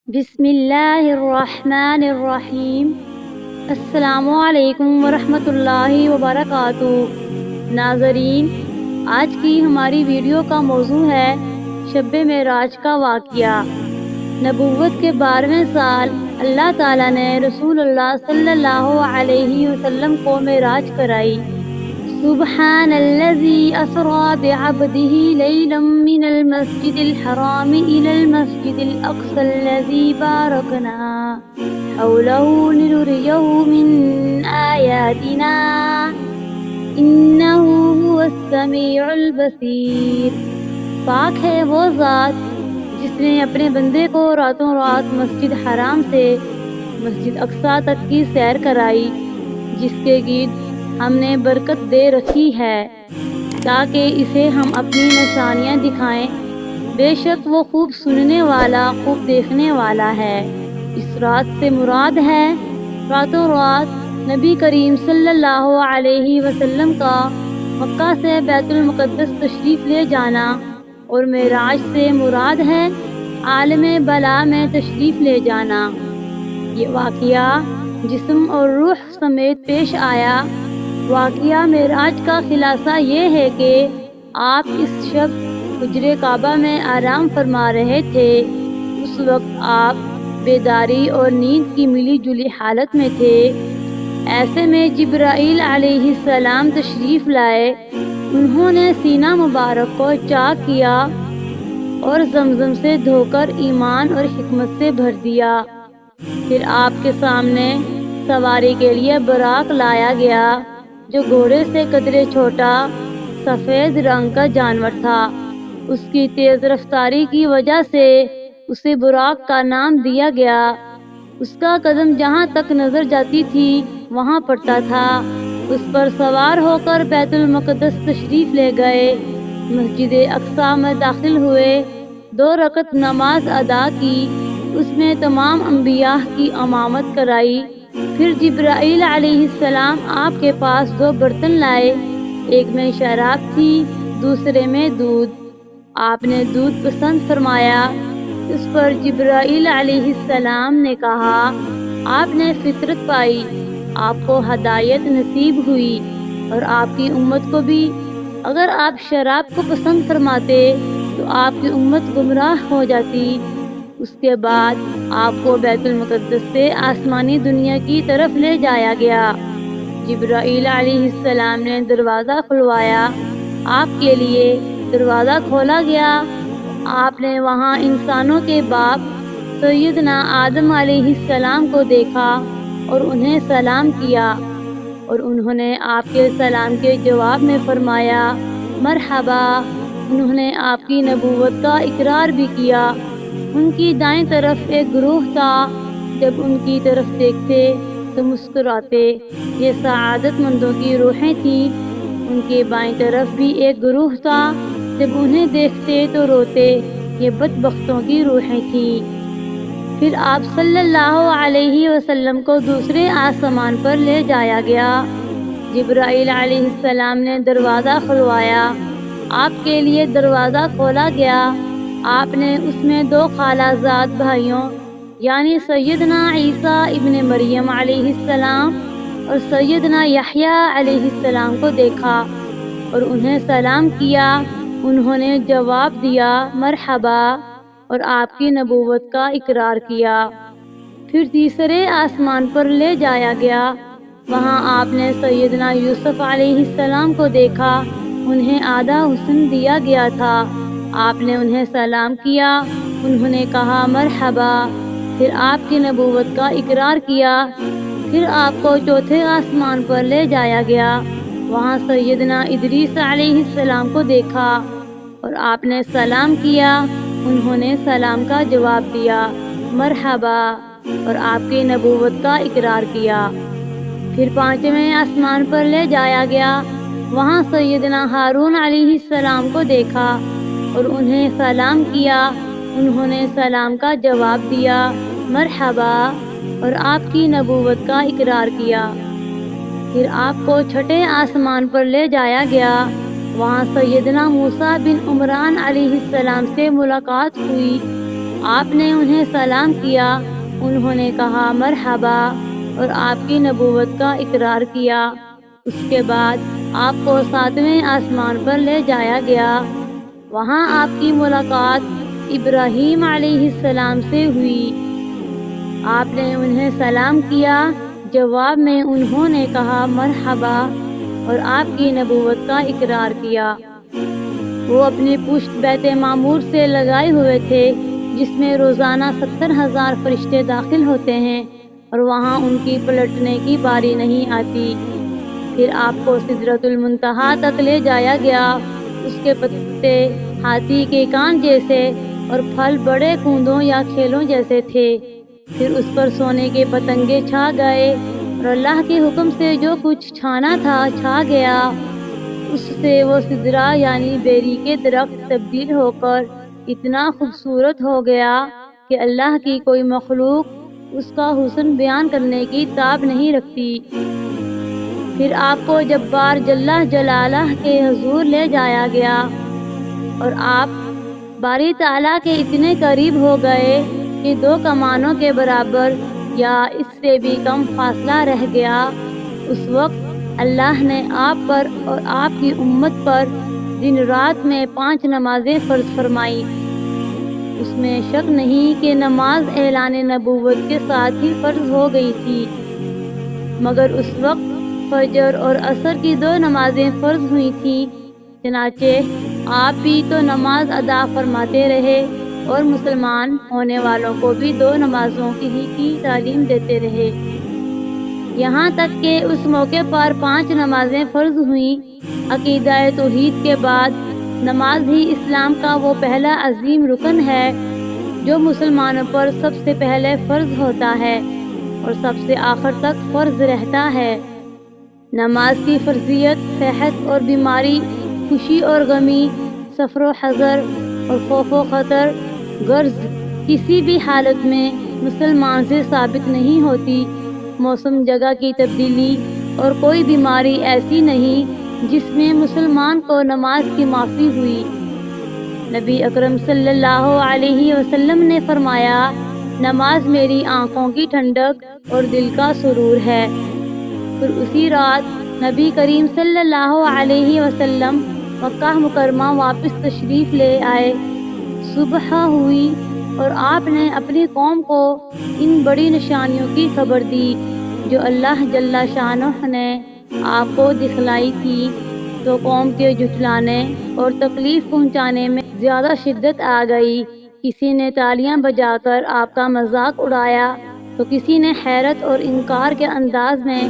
بسم اللہ الرحمن الرحیم۔ السلام علیکم ورحمۃ اللہ وبرکاتہ۔ ناظرین، آج کی ہماری ویڈیو کا موضوع ہے شب معراج کا واقعہ۔ نبوت کے 12ویں سال اللہ تعالیٰ نے رسول اللہ صلی اللہ علیہ وسلم کو معراج کرائی۔ سبحان الذي أسرى بعبده ليلا من المسجد الحرام إلى المسجد الأقصى الذي باركنا حوله لنريه من آياتنا إنه هو السميع البصير۔ پاک ہے وہ ذات جس نے اپنے بندے کو راتوں رات مسجد حرام سے مسجد اقصیٰ تک کی سیر کرائی، جس کے گرد ہم نے برکت دے رکھی ہے تاکہ اسے ہم اپنی نشانیاں دکھائیں۔ بے شک وہ خوب سننے والا، خوب دیکھنے والا ہے۔ اس رات سے مراد ہے راتوں رات نبی کریم صلی اللہ علیہ وسلم کا مکہ سے بیت المقدس تشریف لے جانا، اور معراج سے مراد ہے عالم بلا میں تشریف لے جانا۔ یہ واقعہ جسم اور روح سمیت پیش آیا۔ واقعہ معراج کا خلاصہ یہ ہے کہ آپ اس شب حجرِ کعبہ میں آرام فرما رہے تھے۔ اس وقت آپ بیداری اور نیند کی ملی جلی حالت میں تھے۔ ایسے میں جبرائیل علیہ السلام تشریف لائے۔ انہوں نے سینہ مبارک کو چاک کیا اور زمزم سے دھو کر ایمان اور حکمت سے بھر دیا۔ پھر آپ کے سامنے سواری کے لیے براق لایا گیا، جو گھوڑے سے قدرے چھوٹا سفید رنگ کا جانور تھا۔ اس کی تیز رفتاری کی وجہ سے اسے براق کا نام دیا گیا۔ اس کا قدم جہاں تک نظر جاتی تھی وہاں پڑتا تھا۔ اس پر سوار ہو کر بیت المقدس تشریف لے گئے، مسجد اقصیٰ میں داخل ہوئے، 2 رکعت نماز ادا کی، اس میں تمام انبیاء کی امامت کرائی۔ پھر جبرائیل علیہ السلام آپ کے پاس 2 برتن لائے، ایک میں شراب تھی، دوسرے میں دودھ۔ آپ نے دودھ پسند فرمایا۔ اس پر جبرائیل علیہ السلام نے کہا، آپ نے فطرت پائی، آپ کو ہدایت نصیب ہوئی، اور آپ کی امت کو بھی۔ اگر آپ شراب کو پسند فرماتے تو آپ کی امت گمراہ ہو جاتی۔ اس کے بعد آپ کو بیت المقدس سے آسمانی دنیا کی طرف لے جایا گیا۔ جبرائیل علیہ السلام نے دروازہ کھلوایا، آپ کے لیے دروازہ کھولا گیا۔ آپ نے وہاں انسانوں کے باپ سیدنا آدم علیہ السلام کو دیکھا اور انہیں سلام کیا، اور انہوں نے آپ کے سلام کے جواب میں فرمایا مرحبا۔ انہوں نے آپ کی نبوت کا اقرار بھی کیا۔ ان کی دائیں طرف ایک گروہ تھا، جب ان کی طرف دیکھتے تو مسکراتے، یہ سعادت مندوں کی روحیں تھیں۔ ان کے بائیں طرف بھی ایک گروہ تھا، جب انہیں دیکھتے تو روتے، یہ بدبختوں کی روحیں تھیں۔ پھر آپ صلی اللہ علیہ وسلم کو دوسرے آسمان پر لے جایا گیا۔ جبرائیل علیہ السلام نے دروازہ کھلوایا، آپ کے لیے دروازہ کھولا گیا۔ آپ نے اس میں 2 خالہ زاد بھائیوں یعنی سیدنا عیسیٰ ابن مریم علیہ السلام اور سیدنا یحییٰ علیہ السلام کو دیکھا اور انہیں سلام کیا۔ انہوں نے جواب دیا مرحبا، اور آپ کی نبوت کا اقرار کیا۔ پھر تیسرے آسمان پر لے جایا گیا۔ وہاں آپ نے سیدنا یوسف علیہ السلام کو دیکھا، انہیں آدھا حسن دیا گیا تھا۔ آپ نے انہیں سلام کیا، انہوں نے کہا مرحبا، پھر آپ کی نبوت کا اقرار کیا۔ پھر آپ کو چوتھے آسمان پر لے جایا گیا۔ وہاں سیدنا ادریس علیہ السلام کو دیکھا اور آپ نے سلام کیا، انہوں نے سلام کا جواب دیا مرحبا، اور آپ کی نبوت کا اقرار کیا۔ پھر 5ویں آسمان پر لے جایا گیا۔ وہاں سیدنا ہارون علیہ السلام کو دیکھا اور انہیں سلام کیا، انہوں نے سلام کا جواب دیا مرحبا، اور آپ کی نبوت کا اقرار کیا۔ پھر آپ کو 6 آسمان پر لے جایا گیا۔ وہاں سیدنا موسیٰ بن عمران علیہ السلام سے ملاقات ہوئی۔ آپ نے انہیں سلام کیا، انہوں نے کہا مرحبا اور آپ کی نبوت کا اقرار کیا۔ اس کے بعد آپ کو 7ویں آسمان پر لے جایا گیا۔ وہاں آپ کی ملاقات ابراہیم علیہ السلام سے ہوئی۔ آپ نے انہیں سلام کیا، جواب میں انہوں نے کہا مرحبا اور آپ کی نبوت کا اقرار کیا۔ وہ اپنی پشت بیت معمور سے لگائے ہوئے تھے، جس میں روزانہ 70,000 فرشتے داخل ہوتے ہیں اور وہاں ان کی پلٹنے کی باری نہیں آتی۔ پھر آپ کو سدرۃ المنتہا تک لے جایا گیا۔ اس کے پتے ہاتھی کے کان جیسے اور پھل بڑے کوندوں یا کھیلوں جیسے تھے۔ پھر اس پر سونے کے پتنگے چھا گئے اور اللہ کے حکم سے جو کچھ چھانا تھا چھا گیا۔ اس سے وہ سدرہ یعنی بیری کے درخت تبدیل ہو کر اتنا خوبصورت ہو گیا کہ اللہ کی کوئی مخلوق اس کا حسن بیان کرنے کی تاب نہیں رکھتی۔ پھر آپ کو جبار جل جلالہ کے حضور لے جایا گیا اور آپ باری تعالیٰ کے اتنے قریب ہو گئے کہ 2 کمانوں کے برابر یا اس سے بھی کم فاصلہ رہ گیا۔ اس وقت اللہ نے آپ پر اور آپ کی امت پر دن رات میں 5 نمازیں فرض فرمائیں۔ اس میں شک نہیں کہ نماز اعلان نبوت کے ساتھ ہی فرض ہو گئی تھی، مگر اس وقت فجر اور عصر کی 2 نمازیں فرض ہوئی تھیں۔ چنانچہ آپ بھی تو نماز ادا فرماتے رہے اور مسلمان ہونے والوں کو بھی 2 نمازوں کی تعلیم دیتے رہے، یہاں تک کہ اس موقع پر 5 نمازیں فرض ہوئیں۔ عقیدہ توحید کے بعد نماز ہی اسلام کا وہ پہلا عظیم رکن ہے جو مسلمانوں پر سب سے پہلے فرض ہوتا ہے اور سب سے آخر تک فرض رہتا ہے۔ نماز کی فرضیت صحت اور بیماری، خوشی اور غمی، سفر و حضر اور خوف و خطر، غرض کسی بھی حالت میں مسلمان سے ثابت نہیں ہوتی۔ موسم، جگہ کی تبدیلی اور کوئی بیماری ایسی نہیں جس میں مسلمان کو نماز کی معافی ہوئی۔ نبی اکرم صلی اللہ علیہ وسلم نے فرمایا، نماز میری آنکھوں کی ٹھنڈک اور دل کا سرور ہے۔ پھر اسی رات نبی کریم صلی اللہ علیہ وسلم مکہ مکرمہ واپس تشریف لے آئے۔ صبح ہوئی اور آپ نے اپنی قوم کو ان بڑی نشانیوں کی خبر دی جو اللہ جل شانہ نے آپ کو دکھلائی تھی، تو قوم کے جھٹلانے اور تکلیف پہنچانے میں زیادہ شدت آ گئی۔ کسی نے تالیاں بجا کر آپ کا مذاق اڑایا تو کسی نے حیرت اور انکار کے انداز میں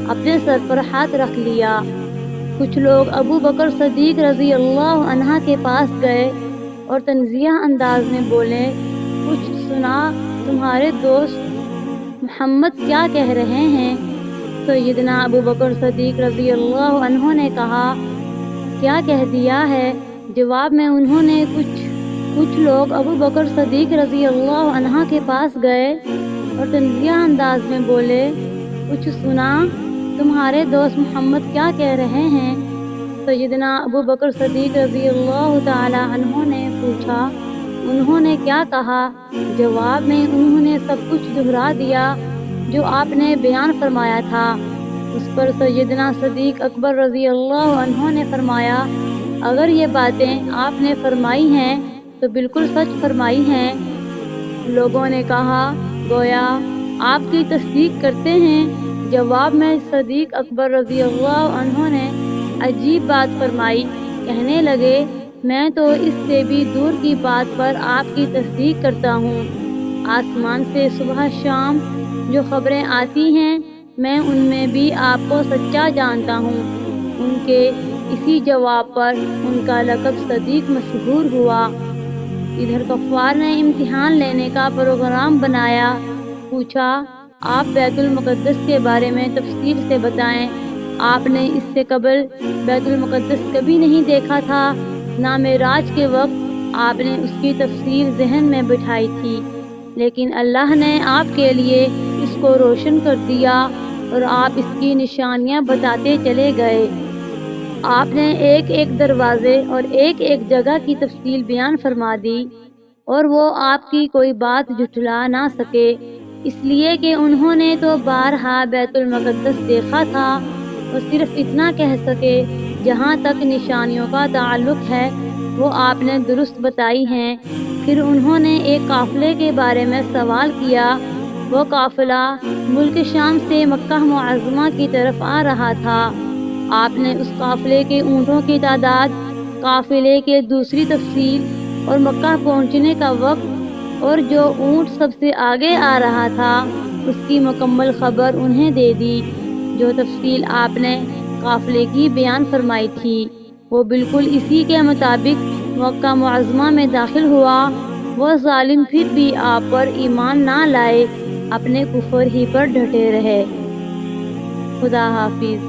اپنے سر پر ہاتھ رکھ لیا۔ کچھ لوگ ابو بکر صدیق رضی اللہ عنہ کے پاس گئے اور تنزیہ انداز میں بولے، کچھ سنا تمہارے دوست محمد کیا کہہ رہے ہیں؟ سیدنا ابو بکر صدیق رضی اللہ عنہ نے کہا، کیا کہہ دیا ہے؟ جواب میں انہوں نے کچھ لوگ ابو بکر صدیق رضی اللہ عنہ کے پاس گئے اور تنزیہ انداز میں بولے، کچھ سنا تمہارے دوست محمد کیا کہہ رہے ہیں؟ سیدنا ابو بکر صدیق رضی اللہ تعالی عنہ نے پوچھا، انہوں نے کیا کہا؟ جواب میں انہوں نے سب کچھ دہرا دیا جو آپ نے بیان فرمایا تھا۔ اس پر سیدنا صدیق اکبر رضی اللہ عنہ نے فرمایا، اگر یہ باتیں آپ نے فرمائی ہیں تو بالکل سچ فرمائی ہیں۔ لوگوں نے کہا، گویا آپ کی تصدیق کرتے ہیں۔ جواب میں صدیق اکبر رضی اللہ عنہ نے عجیب بات فرمائی، کہنے لگے، میں تو اس سے بھی دور کی بات پر آپ کی تصدیق کرتا ہوں۔ آسمان سے صبح شام جو خبریں آتی ہیں میں ان میں بھی آپ کو سچا جانتا ہوں۔ ان کے اسی جواب پر ان کا لقب صدیق مشہور ہوا۔ ادھر کفار نے امتحان لینے کا پروگرام بنایا، پوچھا، آپ بیت المقدس کے بارے میں تفصیل سے بتائیں۔ آپ نے اس سے قبل بیت المقدس کبھی نہیں دیکھا تھا، نہ معراج کے وقت آپ نے اس کی تفصیل ذہن میں بٹھائی تھی، لیکن اللہ نے آپ کے لیے اس کو روشن کر دیا اور آپ اس کی نشانیاں بتاتے چلے گئے۔ آپ نے ایک ایک دروازے اور ایک ایک جگہ کی تفصیل بیان فرما دی اور وہ آپ کی کوئی بات جھٹلا نہ سکے، اس لیے کہ انہوں نے تو بارہا بیت المقدس دیکھا تھا۔ وہ صرف اتنا کہہ سکے، جہاں تک نشانیوں کا تعلق ہے وہ آپ نے درست بتائی ہیں۔ پھر انہوں نے ایک قافلے کے بارے میں سوال کیا۔ وہ قافلہ ملک شام سے مکہ معظمہ کی طرف آ رہا تھا۔ آپ نے اس قافلے کے اونٹوں کی تعداد، قافلے کے دوسری تفصیل اور مکہ پہنچنے کا وقت، اور جو اونٹ سب سے آگے آ رہا تھا اس کی مکمل خبر انہیں دے دی۔ جو تفصیل آپ نے قافلے کی بیان فرمائی تھی وہ بالکل اسی کے مطابق مکہ معظمہ میں داخل ہوا۔ وہ ظالم پھر بھی آپ پر ایمان نہ لائے، اپنے کفر ہی پر ڈٹے رہے۔ خدا حافظ۔